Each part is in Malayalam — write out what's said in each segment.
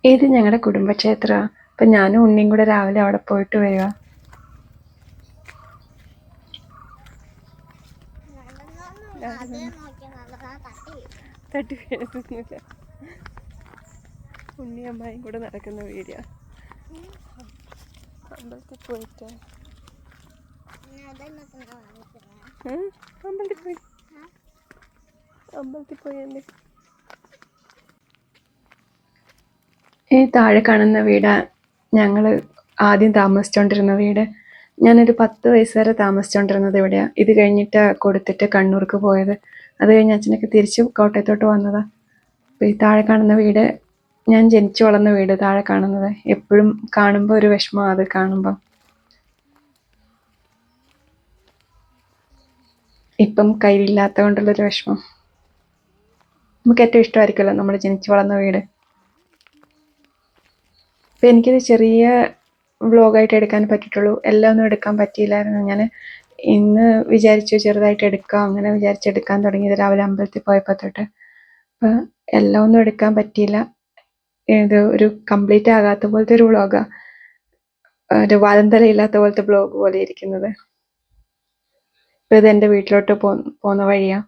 ഇത് ഞങ്ങളുടെ കുടുംബക്ഷേത്രമാണ്. അപ്പം ഞാനും ഉണ്ണിയും കൂടെ രാവിലെ അവിടെ പോയിട്ട് വരിക. തട്ടി വീഴുന്നില്ല. ഉണ്ണി അമ്മായും കൂടെ നടക്കുന്ന വീഡിയോ. അമ്പലത്തിൽ പോയിട്ട് അമ്പലത്തിൽ പോയല്ലേ. ഈ താഴെ കാണുന്ന വീടാ ഞങ്ങൾ ആദ്യം താമസിച്ചുകൊണ്ടിരുന്ന വീട്. ഞാനൊരു 10 വയസ്സ് വരെ താമസിച്ചുകൊണ്ടിരുന്നത് ഇവിടെയാണ്. ഇത് കഴിഞ്ഞിട്ട് കൊടുത്തിട്ട് കണ്ണൂർക്ക് പോയത്. അത് കഴിഞ്ഞ് അച്ഛനൊക്കെ തിരിച്ച് കോട്ടയത്തോട്ട് വന്നതാണ്. അപ്പോൾ ഈ താഴെ കാണുന്ന വീട് ഞാൻ ജനിച്ചു വളർന്ന വീട്. താഴെ കാണുന്നത് എപ്പോഴും കാണുമ്പോൾ ഒരു വിഷമമാണ് അത് കാണുമ്പോൾ. ഇപ്പം കയ്യിലില്ലാത്തത് കൊണ്ടുള്ളൊരു വിഷമം. നമുക്ക് ഏറ്റവും ഇഷ്ടമായിരിക്കുമല്ലോ നമ്മൾ ജനിച്ചു വളർന്ന വീട്. അപ്പം എനിക്കിത് ചെറിയ വ്ളോഗായിട്ട് എടുക്കാൻ പറ്റിയിട്ടുള്ളൂ. എല്ലാം ഒന്നും എടുക്കാൻ പറ്റിയില്ലായിരുന്നു. ഞാൻ ഇന്ന് വിചാരിച്ചു ചെറുതായിട്ട് എടുക്കാം, അങ്ങനെ വിചാരിച്ചെടുക്കാൻ തുടങ്ങിയത് രാവിലെ അമ്പലത്തിൽ പോയപ്പോൾ തൊട്ട്. അപ്പം എല്ലാം ഒന്നും എടുക്കാൻ പറ്റിയില്ല. ഇത് ഒരു കംപ്ലീറ്റ് ആകാത്ത പോലത്തെ ഒരു വ്ളോഗാണ്. ഒരു വാലന്തല ഇല്ലാത്ത പോലത്തെ വ്ളോഗ് പോലെ ഇരിക്കുന്നത്. ഇപ്പം ഇത് എൻ്റെ വീട്ടിലോട്ട് പോകുന്ന വഴിയാണ്.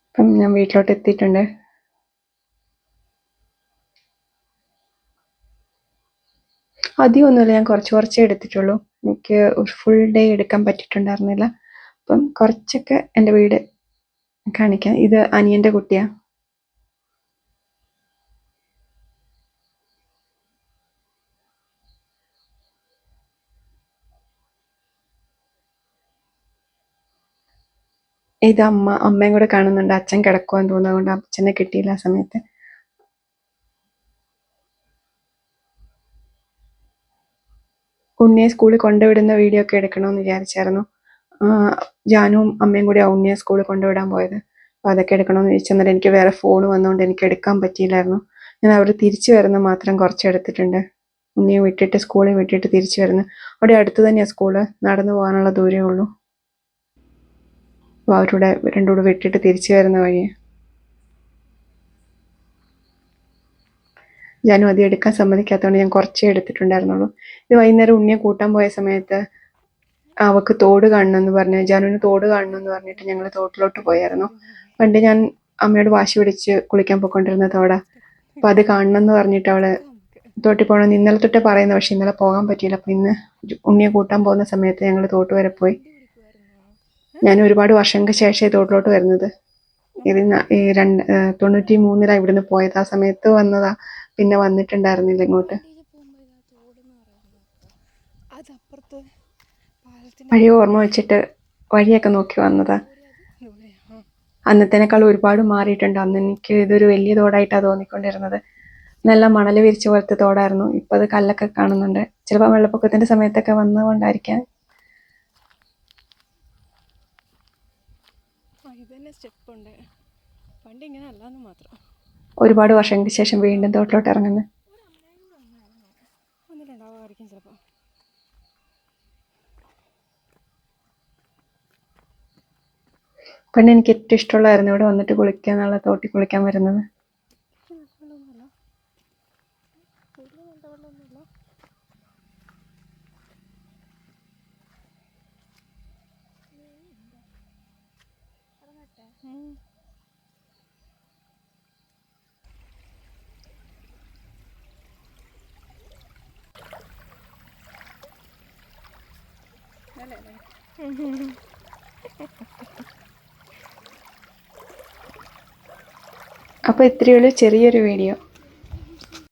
അപ്പം ഞാൻ വീട്ടിലോട്ട് എത്തിയിട്ടുണ്ട്. അധികമൊന്നുമില്ല, ഞാൻ കുറച്ചേ എടുത്തിട്ടുള്ളൂ. എനിക്ക് ഒരു ഫുൾ ഡേ എടുക്കാൻ പറ്റിയിട്ടുണ്ടായിരുന്നില്ല. അപ്പം കുറച്ചൊക്കെ എൻ്റെ വീട് കാണിക്കാം. ഇത് അനിയൻ്റെ കുട്ടിയാണ്. ഇത് അമ്മയും കൂടെ കാണുന്നുണ്ട്. അച്ഛൻ കിടക്കുവാന്ന് തോന്നുന്നത് കൊണ്ട് അച്ഛനെ കിട്ടിയില്ല ആ സമയത്ത്. ഉണ്ണിയെ സ്കൂളിൽ കൊണ്ടുവിടുന്ന വീഡിയോ ഒക്കെ എടുക്കണമെന്ന് വിചാരിച്ചായിരുന്നു. ജാനുവും അമ്മയും കൂടി ഉണ്ണിയെ സ്കൂളിൽ കൊണ്ടുവിടാൻ പോയത്. അപ്പോൾ അതൊക്കെ എടുക്കണമെന്ന് വിചാരിച്ചു. എന്നിട്ട് എനിക്ക് വേറെ ഫോൺ വന്നുകൊണ്ട് എനിക്ക് എടുക്കാൻ പറ്റിയില്ലായിരുന്നു. ഞാൻ അവർ തിരിച്ചു വരുന്ന മാത്രം കുറച്ച് എടുത്തിട്ടുണ്ട്. ഉണ്ണിയെ വിട്ടിട്ട് സ്കൂളിൽ വിട്ടിട്ട് തിരിച്ചു വരുന്നു. അവിടെ അടുത്ത് തന്നെയാണ് സ്കൂള്, നടന്നു പോകാനുള്ള ദൂരമേ ഉള്ളൂ. അപ്പോൾ അവരുടെ രണ്ടുകൂടെ വിട്ടിട്ട് തിരിച്ചു വരുന്ന വഴി. ജാനു അത് എടുക്കാൻ സമ്മതിക്കാത്തതുകൊണ്ട് ഞാൻ കുറച്ചേ എടുത്തിട്ടുണ്ടായിരുന്നുള്ളൂ. ഇത് വൈകുന്നേരം ഉണ്ണിയെ കൂട്ടാൻ പോയ സമയത്ത് അവൾക്ക് തോട് കാണണമെന്ന് പറഞ്ഞ്, ജാനുവിന് തോട് കാണണമെന്ന് പറഞ്ഞിട്ട് ഞങ്ങൾ തോട്ടിലോട്ട് പോയായിരുന്നു. പണ്ട് ഞാൻ അമ്മയോട് വാശി പിടിച്ച് കുളിക്കാൻ പോയിക്കൊണ്ടിരുന്ന തോടാ. അപ്പം അത് കാണണമെന്ന് പറഞ്ഞിട്ട് അവള് തോട്ടിൽ പോകണമെന്ന് ഇന്നലെ തൊട്ടേ പറയുന്നത്. പക്ഷെ ഇന്നലെ പോകാൻ പറ്റിയില്ല. അപ്പം ഇന്ന് ഉണ്ണിയെ കൂട്ടാൻ പോകുന്ന സമയത്ത് ഞങ്ങൾ തോട്ട് വരെ പോയി. ഞാൻ ഒരുപാട് വർഷങ്ങൾക്ക് ശേഷമേ തോട്ടിലോട്ട് വരുന്നത്. ഇത് 93 ഇവിടുന്ന് പോയത്. ആ സമയത്ത് വന്നതാ, പിന്നെ വന്നിട്ടുണ്ടായിരുന്നില്ല ഇങ്ങോട്ട്. പഴയ ഓർമ്മ വെച്ചിട്ട് വഴിയൊക്കെ നോക്കി വന്നതാ. അന്നത്തേനേക്കാൾ ഒരുപാട് മാറിയിട്ടുണ്ട്. അന്ന് എനിക്ക് ഇതൊരു വലിയ തോടായിട്ടാണ് തോന്നിക്കൊണ്ടിരുന്നത്. നല്ല മണൽ വിരിച്ച പോലത്തെ തോടായിരുന്നു. ഇപ്പം അത് കല്ലൊക്കെ കാണുന്നുണ്ട്. ചിലപ്പോൾ വെള്ളപ്പൊക്കത്തിന്റെ സമയത്തൊക്കെ വന്നുകൊണ്ടായിരിക്കാം. ഒരുപാട് വർഷങ്ങൾക്ക് ശേഷം വീണ്ടും തോട്ടിലോട്ട് ഇറങ്ങുന്നത്. പണ്ട് എനിക്ക് ഏറ്റവും ഇഷ്ടമുള്ളതായിരുന്നു ഇവിടെ വന്നിട്ട് കുളിക്കുക എന്നുള്ള, തോട്ടിൽ കുളിക്കാൻ വരുന്നത്. അപ്പോൾ ഇത്രയേ ഉള്ളൂ ചെറിയൊരു വീഡിയോ.